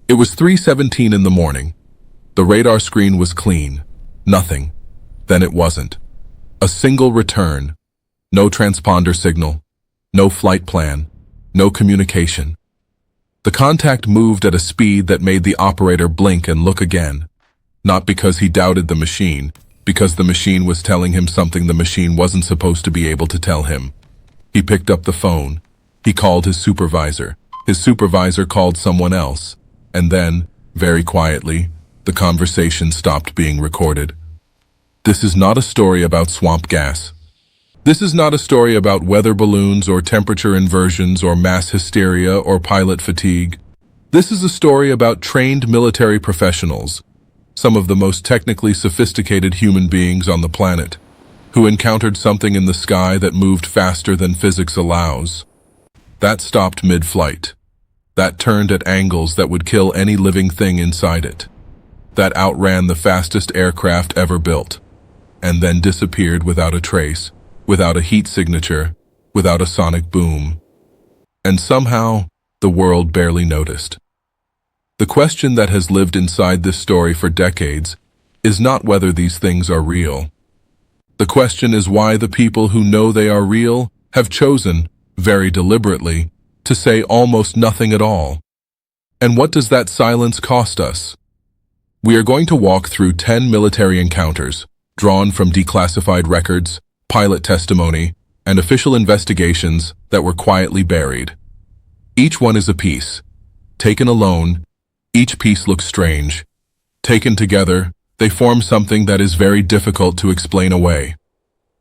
It was 3:17 in the morning. The radar screen was clean. Nothing. Then it wasn't. A single return. No transponder signal. No flight plan. No communication. The contact moved at a speed that made the operator blink and look again. Not because he doubted the machine, because the machine was telling him something the machine wasn't supposed to be able to tell him. He picked up the phone. He called his supervisor. His supervisor called someone else. And then, very quietly, the conversation stopped being recorded. This is not a story about swamp gas. This is not a story about weather balloons or temperature inversions or mass hysteria or pilot fatigue. This is a story about trained military professionals, some of the most technically sophisticated human beings on the planet, who encountered something in the sky that moved faster than physics allows. That stopped mid-flight. That turned at angles that would kill any living thing inside it. That outran the fastest aircraft ever built, and then disappeared without a trace, without a heat signature, without a sonic boom. And somehow, the world barely noticed. The question that has lived inside this story for decades is not whether these things are real. The question is why the people who know they are real have chosen, very deliberately, to say almost nothing at all. And what does that silence cost us? We are going to walk through 10 military encounters, drawn from declassified records, pilot testimony, and official investigations that were quietly buried. Each one is a piece. Taken alone, each piece looks strange. Taken together, they form something that is very difficult to explain away.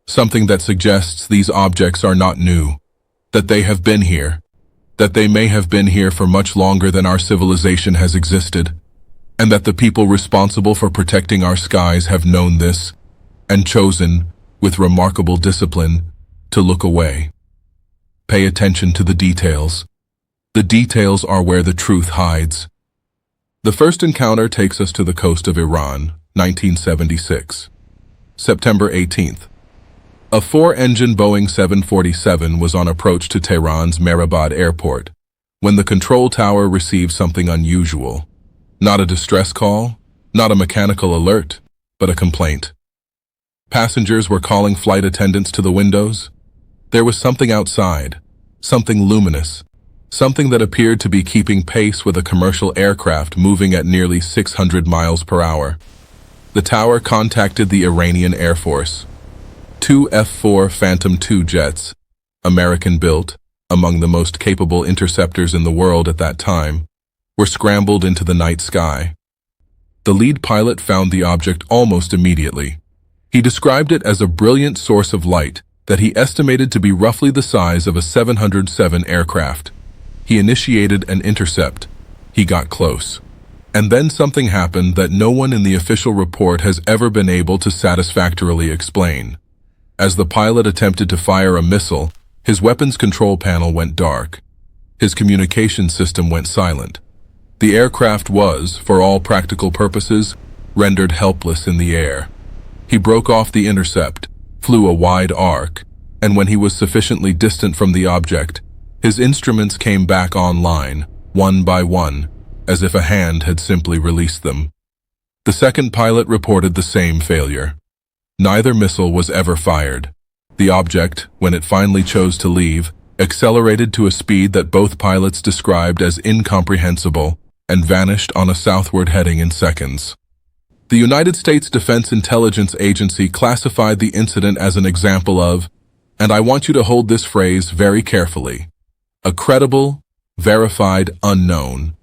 Something that suggests these objects are not new, that they have been here, that they may have been here for much longer than our civilization has existed, and that the people responsible for protecting our skies have known this and chosen, with remarkable discipline, to look away. Pay attention to the details. The details are where the truth hides. The first encounter takes us to the coast of Iran, 1976. September 18th. A 4-engine Boeing 747 was on approach to Tehran's Mehrabad airport when the control tower received something unusual. Not a distress call, not a mechanical alert, but a complaint. Passengers were calling flight attendants to the windows. There was something outside, something luminous, something that appeared to be keeping pace with a commercial aircraft moving at nearly 600 miles per hour. The tower contacted the Iranian Air Force. 2 F-4 Phantom II jets, American-built, among the most capable interceptors in the world at that time, were scrambled into the night sky. The lead pilot found the object almost immediately. He described it as a brilliant source of light that he estimated to be roughly the size of a 707 aircraft. He initiated an intercept. He got close. And then something happened that no one in the official report has ever been able to satisfactorily explain. As the pilot attempted to fire a missile, his weapons control panel went dark. His communication system went silent. The aircraft was, for all practical purposes, rendered helpless in the air. He broke off the intercept, flew a wide arc, and when he was sufficiently distant from the object, his instruments came back online, one by one, as if a hand had simply released them. The second pilot reported the same failure. Neither missile was ever fired. The object, when it finally chose to leave, accelerated to a speed that both pilots described as incomprehensible and vanished on a southward heading in seconds. The United States Defense Intelligence Agency classified the incident as an example of, and I want you to hold this phrase very carefully, a credible, verified unknown,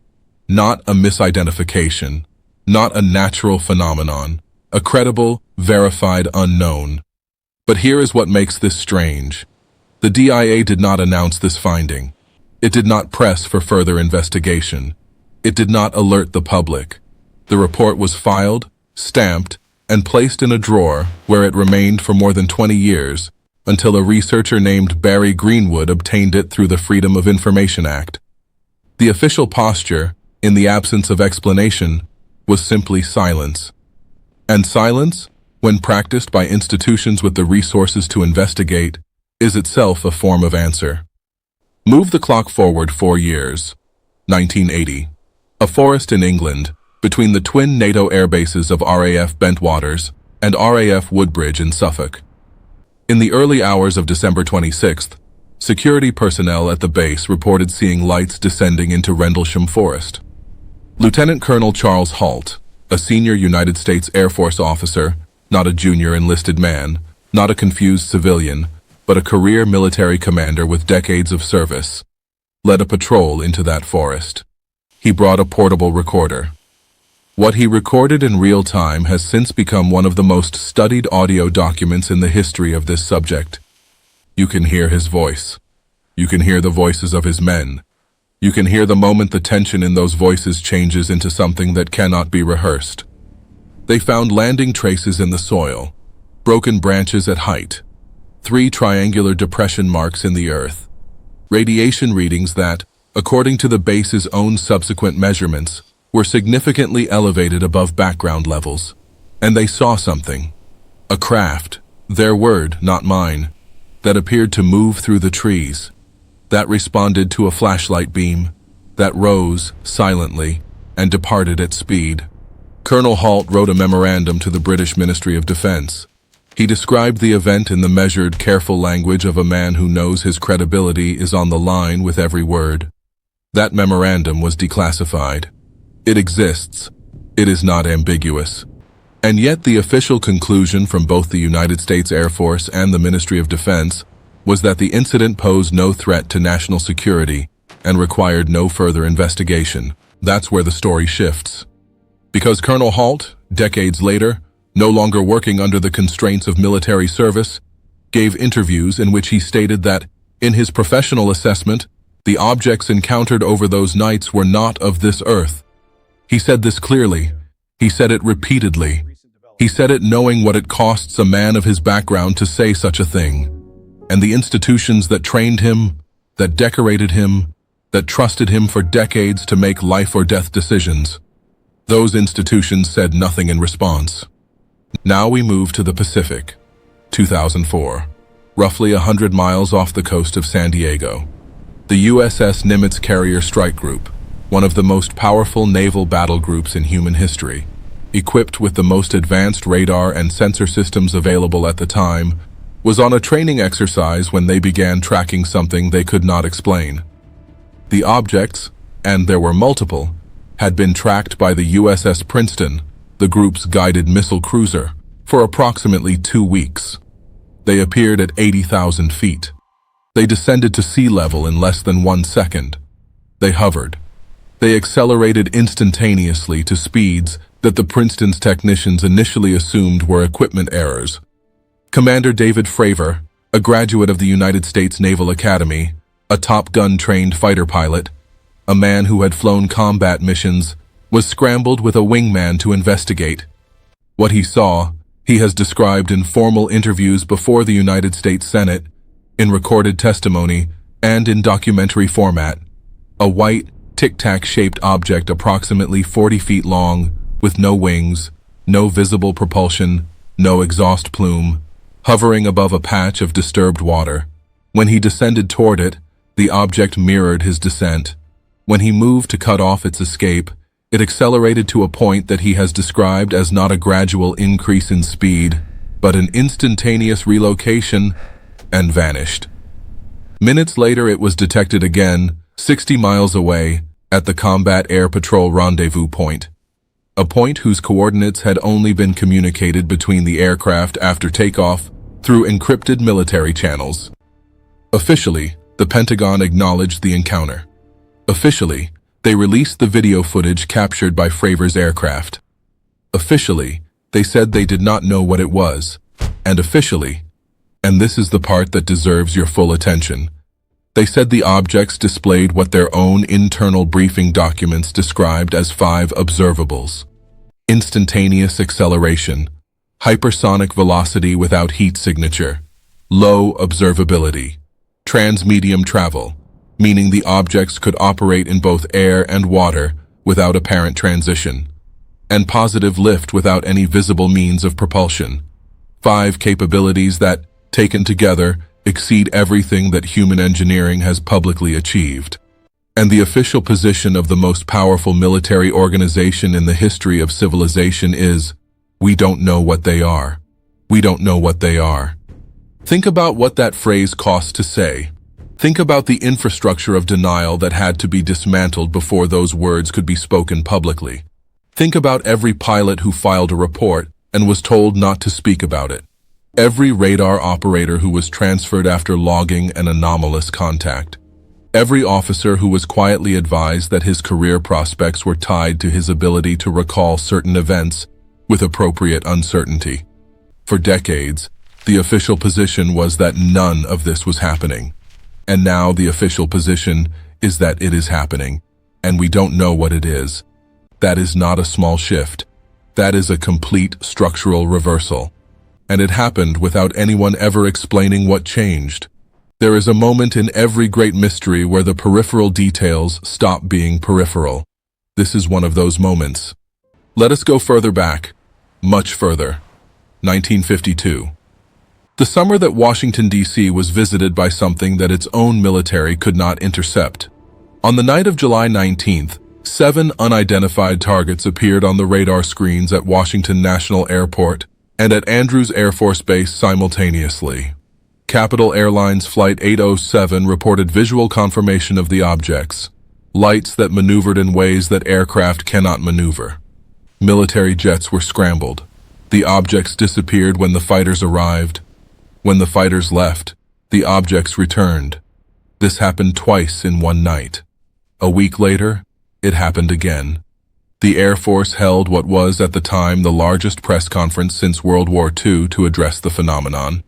not a misidentification, not a natural phenomenon, a credible, verified unknown. But here is what makes this strange. The DIA did not announce this finding. It did not press for further investigation. It did not alert the public. The report was filed, stamped, and placed in a drawer where it remained for more than 20 years until a researcher named Barry Greenwood obtained it through the Freedom of Information Act. The official posture, in the absence of explanation, was simply silence. And silence, when practiced by institutions with the resources to investigate, is itself a form of answer. Move the clock forward 4 years. 1980. A a forest in England, between the twin NATO air bases of RAF Bentwaters and RAF Woodbridge in Suffolk. In the early hours of December 26th, security personnel at the base reported seeing lights descending into Rendlesham Forest. Lieutenant Colonel Charles Halt, a senior United States Air Force officer, not a junior enlisted man, not a confused civilian, but a career military commander with decades of service, led a patrol into that forest. He brought a portable recorder. What he recorded in real time has since become one of the most studied audio documents in the history of this subject. You can hear his voice. You can hear the voices of his men. You can hear the moment the tension in those voices changes into something that cannot be rehearsed. They found landing traces in the soil, broken branches at height, 3 triangular depression marks in the earth, radiation readings that, according to the base's own subsequent measurements, were significantly elevated above background levels. And they saw something. A craft, their word, not mine, that appeared to move through the trees, that responded to a flashlight beam, that rose silently and departed at speed. Colonel Halt wrote a memorandum to the British Ministry of Defense. He described the event in the measured, careful language of a man who knows his credibility is on the line with every word. That memorandum was declassified. It exists. It is not ambiguous. And yet the official conclusion from both the United States Air Force and the Ministry of Defense was that the incident posed no threat to national security and required no further investigation. That's where the story shifts. Because Colonel Halt, decades later, no longer working under the constraints of military service, gave interviews in which he stated that, in his professional assessment, the objects encountered over those nights were not of this earth. He said this clearly. He said it repeatedly. He said it knowing what it costs a man of his background to say such a thing. And the institutions that trained him, that decorated him, that trusted him for decades to make life or death decisions, those institutions said nothing in response. Now we move to the Pacific. 2004. Roughly 100 miles off the coast of San Diego. The USS Nimitz Carrier Strike Group, one of the most powerful naval battle groups in human history, equipped with the most advanced radar and sensor systems available at the time, was on a training exercise when they began tracking something they could not explain. The objects, and there were multiple, had been tracked by the USS Princeton, the group's guided missile cruiser, for approximately 2 weeks. They appeared at 80,000 feet. They descended to sea level in less than 1 second. They hovered. They accelerated instantaneously to speeds that the Princeton's technicians initially assumed were equipment errors. Commander David Fravor, a graduate of the United States Naval Academy, a Top Gun-trained fighter pilot, a man who had flown combat missions, was scrambled with a wingman to investigate. What he saw, he has described in formal interviews before the United States Senate, in recorded testimony, and in documentary format. A white, tic-tac-shaped object approximately 40 feet long, with no wings, no visible propulsion, no exhaust plume, hovering above a patch of disturbed water. When he descended toward it, the object mirrored his descent. When he moved to cut off its escape, it accelerated to a point that he has described as not a gradual increase in speed, but an instantaneous relocation, and vanished. Minutes later it was detected again, 60 miles away, at the Combat Air Patrol Rendezvous Point, a point whose coordinates had only been communicated between the aircraft after takeoff through encrypted military channels. Officially, the Pentagon acknowledged the encounter. Officially, they released the video footage captured by Fravor's aircraft. Officially, they said they did not know what it was. And officially, and this is the part that deserves your full attention, they said the objects displayed what their own internal briefing documents described as 5 observables. Instantaneous acceleration, hypersonic velocity without heat signature, low observability, transmedium travel, meaning the objects could operate in both air and water without apparent transition, and positive lift without any visible means of propulsion. 5 capabilities that, taken together, exceed everything that human engineering has publicly achieved. And the official position of the most powerful military organization in the history of civilization is, we don't know what they are. We don't know what they are. Think about what that phrase costs to say. Think about the infrastructure of denial that had to be dismantled before those words could be spoken publicly. Think about every pilot who filed a report and was told not to speak about it. Every radar operator who was transferred after logging an anomalous contact. Every officer who was quietly advised that his career prospects were tied to his ability to recall certain events with appropriate uncertainty. For decades, the official position was that none of this was happening. And now the official position is that it is happening, and we don't know what it is. That is not a small shift. That is a complete structural reversal. And it happened without anyone ever explaining what changed. There is a moment in every great mystery where the peripheral details stop being peripheral. This is one of those moments. Let us go further back, much further. 1952. The summer that Washington, D.C. was visited by something that its own military could not intercept. On the night of July 19th, 7 unidentified targets appeared on the radar screens at Washington National Airport and at Andrews Air Force Base simultaneously. Capital Airlines Flight 807 reported visual confirmation of the objects, lights that maneuvered in ways that aircraft cannot maneuver. Military jets were scrambled. The objects disappeared when the fighters arrived. When the fighters left, the objects returned. This happened twice in one night. A week later, it happened again. The Air Force held what was at the time the largest press conference since World War II to address the phenomenon.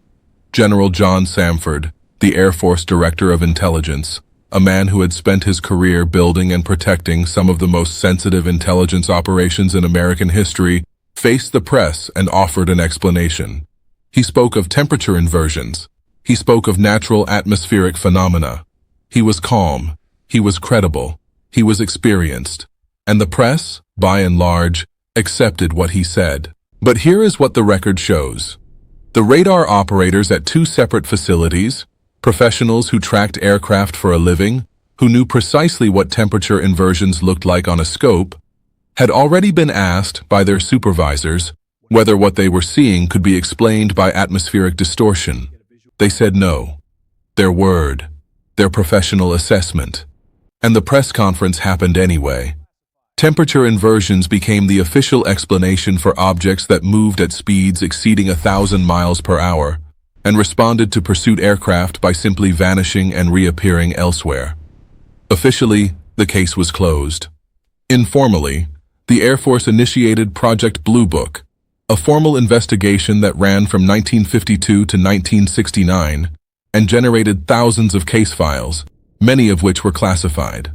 General John Samford, the Air Force Director of Intelligence, a man who had spent his career building and protecting some of the most sensitive intelligence operations in American history, faced the press and offered an explanation. He spoke of temperature inversions. He spoke of natural atmospheric phenomena. He was calm. He was credible. He was experienced. And the press, by and large, accepted what he said. But here is what the record shows. The radar operators at 2 separate facilities, professionals who tracked aircraft for a living, who knew precisely what temperature inversions looked like on a scope, had already been asked by their supervisors whether what they were seeing could be explained by atmospheric distortion. They said no. Their word, their professional assessment. And the press conference happened anyway. Temperature inversions became the official explanation for objects that moved at speeds exceeding 1,000 miles per hour and responded to pursuit aircraft by simply vanishing and reappearing elsewhere. Officially, the case was closed. Informally, the Air Force initiated Project Blue Book, a formal investigation that ran from 1952 to 1969 and generated thousands of case files, many of which were classified.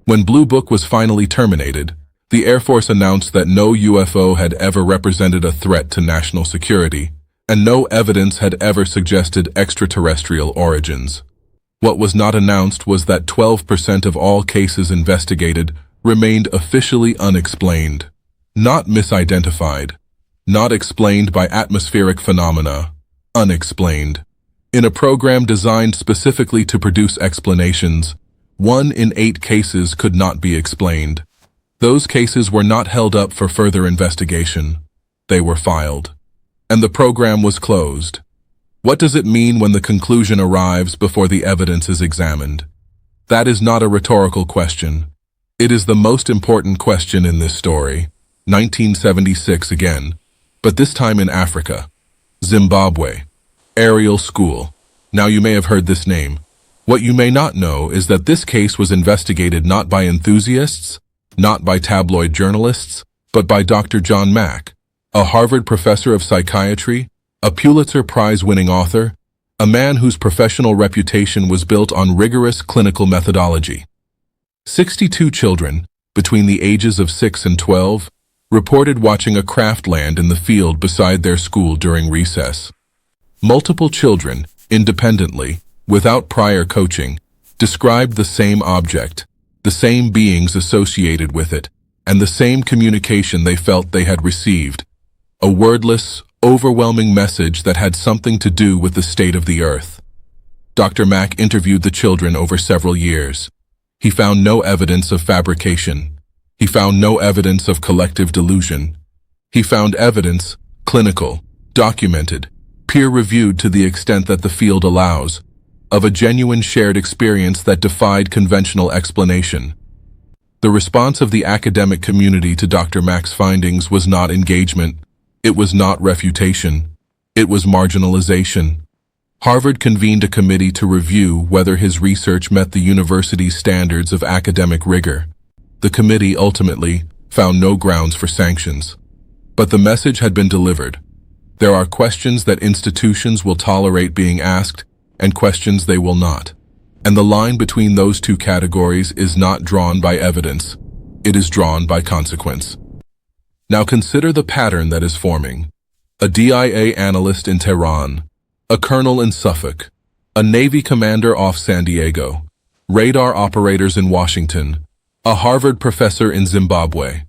When Blue Book was finally terminated, the Air Force announced that no UFO had ever represented a threat to national security, and no evidence had ever suggested extraterrestrial origins. What was not announced was that 12% of all cases investigated remained officially unexplained, not misidentified, not explained by atmospheric phenomena, unexplained. In a program designed specifically to produce explanations, 1 in 8 cases could not be explained. Those cases were not held up for further investigation. They were filed. And the program was closed. What does it mean when the conclusion arrives before the evidence is examined? That is not a rhetorical question. It is the most important question in this story. 1976 again, but this time in Africa. Zimbabwe. Ariel School. Now you may have heard this name. What you may not know is that this case was investigated not by enthusiasts, not by tabloid journalists, but by Dr. John Mack, a Harvard professor of psychiatry, a Pulitzer Prize-winning author, a man whose professional reputation was built on rigorous clinical methodology. 62 children, between the ages of 6 and 12, reported watching a craft land in the field beside their school during recess. Multiple children, independently, without prior coaching, described the same object, the same beings associated with it, and the same communication they felt they had received, a wordless, overwhelming message that had something to do with the state of the earth. Dr. Mack interviewed the children over several years. He found no evidence of fabrication. He found no evidence of collective delusion. He found evidence, clinical, documented, peer-reviewed to the extent that the field allows, of a genuine shared experience that defied conventional explanation. The response of the academic community to Dr. Mack's findings was not engagement. It was not refutation. It was marginalization. Harvard convened a committee to review whether his research met the university's standards of academic rigor. The committee ultimately found no grounds for sanctions. But the message had been delivered. There are questions that institutions will tolerate being asked and questions they will not. And the line between those two categories is not drawn by evidence. It is drawn by consequence. Now consider the pattern that is forming. A DIA analyst in Tehran, a colonel in Suffolk, a Navy commander off San Diego, radar operators in Washington, a Harvard professor in Zimbabwe.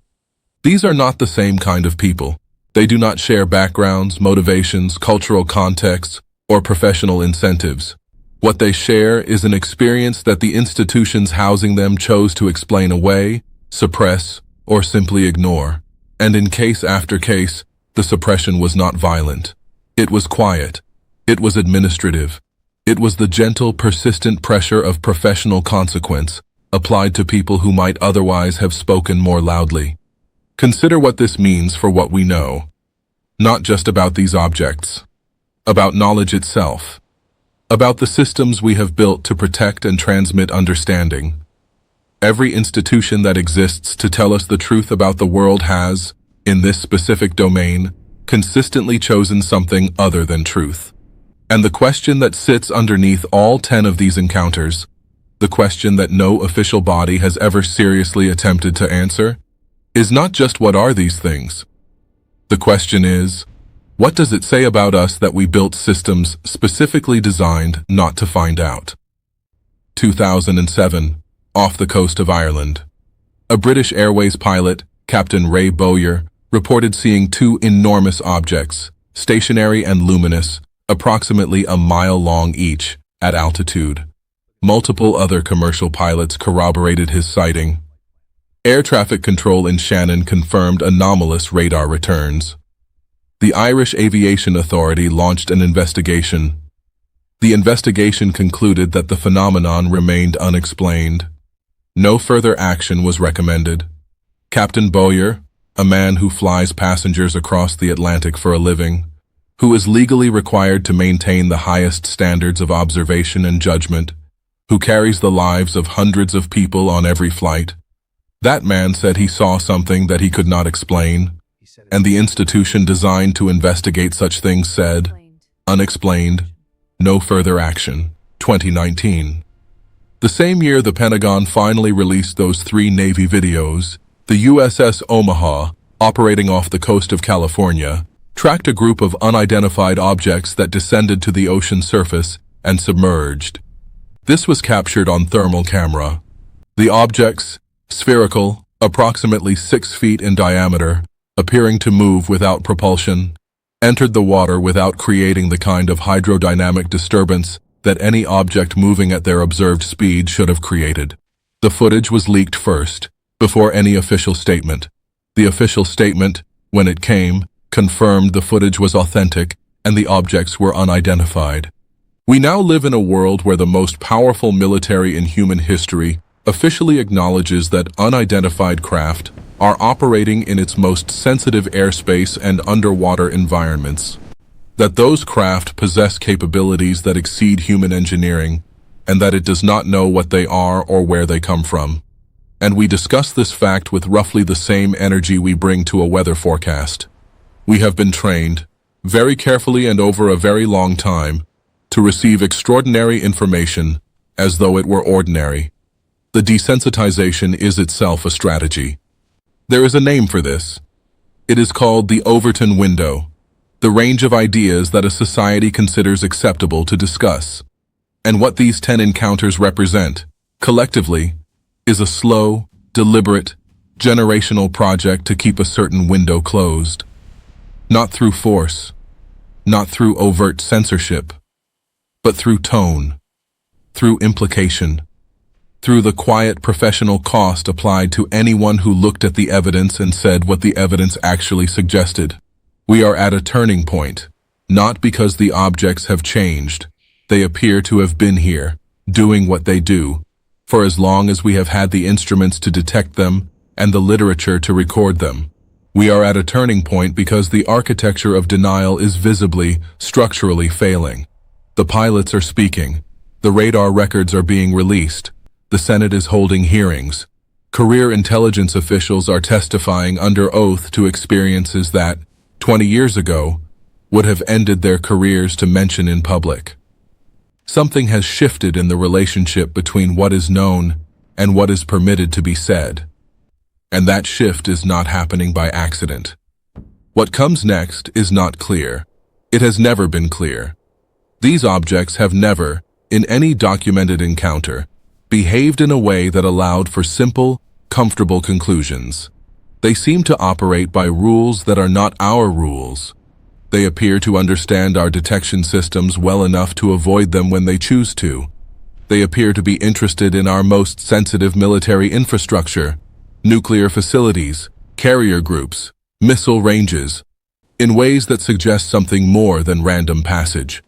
These are not the same kind of people. They do not share backgrounds, motivations, cultural contexts, or professional incentives. What they share is an experience that the institutions housing them chose to explain away, suppress, or simply ignore. And in case after case, the suppression was not violent. It was quiet. It was administrative. It was the gentle, persistent pressure of professional consequence applied to people who might otherwise have spoken more loudly. Consider what this means for what we know. Not just about these objects. About knowledge itself. About the systems we have built to protect and transmit understanding. Every institution that exists to tell us the truth about the world has, in this specific domain, consistently chosen something other than truth. And the question that sits underneath all 10 of these encounters, the question that no official body has ever seriously attempted to answer, is not just what are these things. The question is, what does it say about us that we built systems specifically designed not to find out? 2007, off the coast of Ireland. A British Airways pilot, Captain Ray Bowyer, reported seeing two enormous objects, stationary and luminous, approximately a mile long each, at altitude. Multiple other commercial pilots corroborated his sighting. Air traffic control in Shannon confirmed anomalous radar returns. The Irish Aviation Authority launched an investigation. The investigation concluded that the phenomenon remained unexplained. No further action was recommended. Captain Bowyer, a man who flies passengers across the Atlantic for a living, who is legally required to maintain the highest standards of observation and judgment, who carries the lives of hundreds of people on every flight, that man said he saw something that he could not explain, and the institution designed to investigate such things said, unexplained, no further action. 2019. The same year the Pentagon finally released those 3 Navy videos, the USS Omaha, operating off the coast of California, tracked a group of unidentified objects that descended to the ocean surface and submerged. This was captured on thermal camera. The objects, spherical, approximately 6 feet in diameter, appearing to move without propulsion, entered the water without creating the kind of hydrodynamic disturbance that any object moving at their observed speed should have created. The footage was leaked first, before any official statement. The official statement, when it came, confirmed the footage was authentic and the objects were unidentified. We now live in a world where the most powerful military in human history officially acknowledges that unidentified craft are operating in its most sensitive airspace and underwater environments, that those craft possess capabilities that exceed human engineering, and that it does not know what they are or where they come from. And we discuss this fact with roughly the same energy we bring to a weather forecast. We have been trained, very carefully and over a very long time, to receive extraordinary information as though it were ordinary. The desensitization is itself a strategy. There is a name for this. It is called the Overton window, the range of ideas that a society considers acceptable to discuss. And what these 10 encounters represent, collectively, is a slow, deliberate, generational project to keep a certain window closed. Not through force, not through overt censorship, but through tone, through implication, through the quiet professional cost applied to anyone who looked at the evidence and said what the evidence actually suggested. We are at a turning point, not because the objects have changed. They appear to have been here, doing what they do, for as long as we have had the instruments to detect them and the literature to record them. We are at a turning point because the architecture of denial is visibly, structurally failing. The pilots are speaking. The radar records are being released. The Senate is holding hearings. Career intelligence officials are testifying under oath to experiences that, 20 years ago, would have ended their careers to mention in public. Something has shifted in the relationship between what is known and what is permitted to be said. And that shift is not happening by accident. What comes next is not clear. It has never been clear. These objects have never, in any documented encounter, behaved in a way that allowed for simple, comfortable conclusions. They seem to operate by rules that are not our rules. They appear to understand our detection systems well enough to avoid them when they choose to. They appear to be interested in our most sensitive military infrastructure, nuclear facilities, carrier groups, missile ranges, in ways that suggest something more than random passage.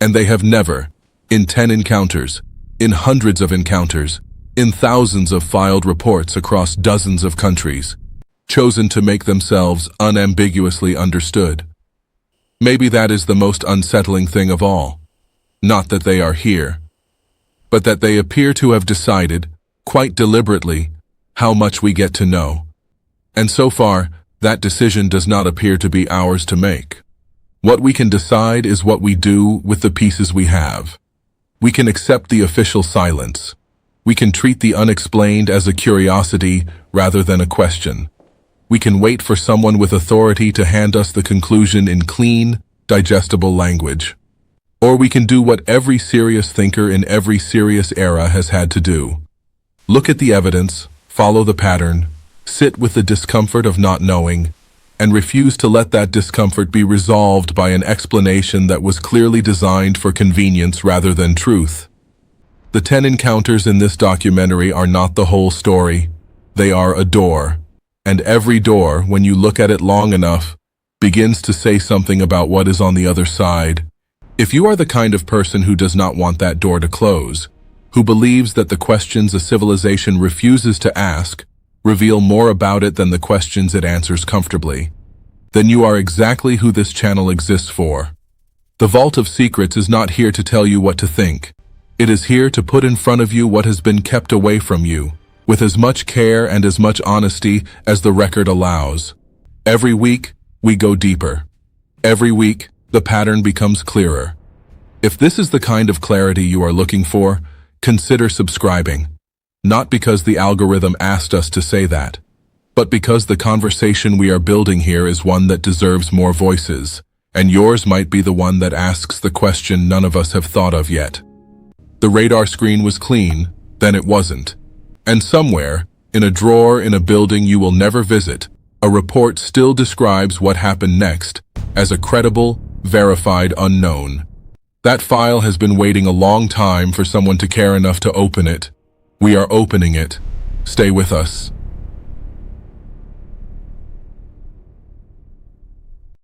And they have never, in 10 encounters, in hundreds of encounters, in thousands of filed reports across dozens of countries, chosen to make themselves unambiguously understood. Maybe that is the most unsettling thing of all. Not that they are here, but that they appear to have decided, quite deliberately, how much we get to know. And so far, that decision does not appear to be ours to make. What we can decide is what we do with the pieces we have. We can accept the official silence. We can treat the unexplained as a curiosity rather than a question. We can wait for someone with authority to hand us the conclusion in clean, digestible language. Or we can do what every serious thinker in every serious era has had to do. Look at the evidence, follow the pattern, sit with the discomfort of not knowing, and refuse to let that discomfort be resolved by an explanation that was clearly designed for convenience rather than truth. The 10 encounters in this documentary are not the whole story. They are a door. And every door, when you look at it long enough, begins to say something about what is on the other side. If you are the kind of person who does not want that door to close, who believes that the questions a civilization refuses to ask reveal more about it than the questions it answers comfortably, then you are exactly who this channel exists for. The Vault of Secrets is not here to tell you what to think. It is here to put in front of you what has been kept away from you, with as much care and as much honesty as the record allows. Every week, we go deeper. Every week, the pattern becomes clearer. If this is the kind of clarity you are looking for, consider subscribing. Not because the algorithm asked us to say that, but because the conversation we are building here is one that deserves more voices, and yours might be the one that asks the question none of us have thought of yet. The radar screen was clean, then it wasn't. And somewhere, in a drawer in a building you will never visit, a report still describes what happened next as a credible, verified unknown. That file has been waiting a long time for someone to care enough to open it. We are opening it. Stay with us.